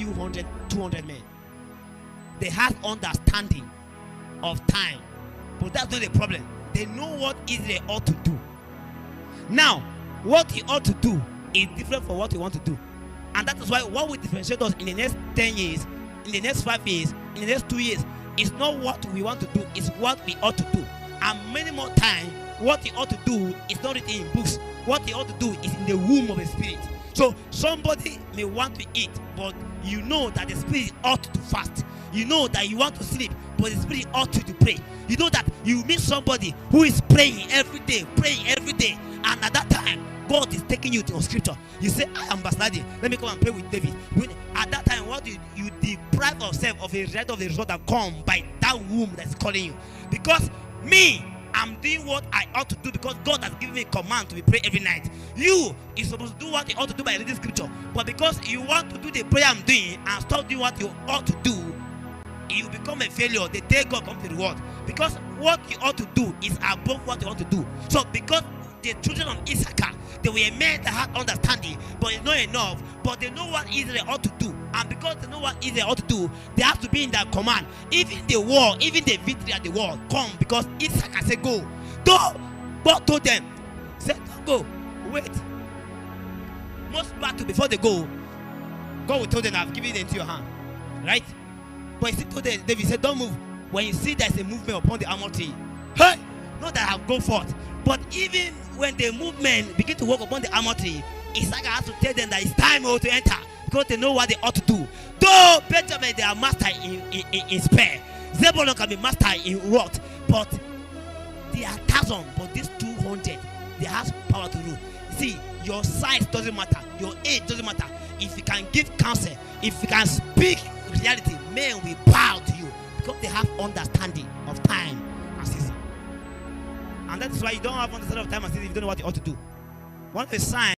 few hundred, 200 men. They have understanding of time, but that's not the problem. They know what Israel ought to do. Now, what he ought to do is different from what we want to do. And that is why what will differentiate us in the next 10 years, in the next 5 years, in the next 2 years, is not what we want to do, it's what we ought to do. And many more times, what he ought to do is not written in books. What he ought to do is in the womb of the Spirit. So somebody may want to eat, but you know that the Spirit ought to fast. You know that you want to sleep, but the Spirit ought to pray. You know that you meet somebody who is praying every day, and at that time, God is taking you to scripture. You say, I am Basladi, let me come and pray with David. At that time, what you deprive yourself of a right of the result that come by that womb that's calling you. Because me, I'm doing what I ought to do because God has given me a command to be pray every night. You is supposed to do what you ought to do by reading scripture. But because you want to do the prayer I'm doing and stop doing what you ought to do, you become a failure. The day God comes to the world. Because what you ought to do is above what you want to do. So because the children of Issachar, they were men that had understanding, but it's not enough. But they know what Israel ought to do. And because they know what Israel ought to do, they have to be in that command. Even the war, even the victory at the war, come because Issachar said, go. Though God told them, said, don't go. Wait. Most battle before they go, God will tell them, I've given it into your hand. Right? But he still told them, David said, don't move. When you see there's a movement upon the almond tree, hey, not that I have gone forth. But even when the movement begin to work upon the almond tree, Issachar has to tell them that it's time to enter because they know what they ought to do. Though Benjamin, they are master in spear, Zebulun can be master in what, but they are 1,000, but these 200, they have power to rule. See, your size doesn't matter, your age doesn't matter. If you can give counsel, if you can speak reality, men will bow to you because they have understanding of time and season. And that is why you don't have understanding of time and season if you don't know what you ought to do. One of the signs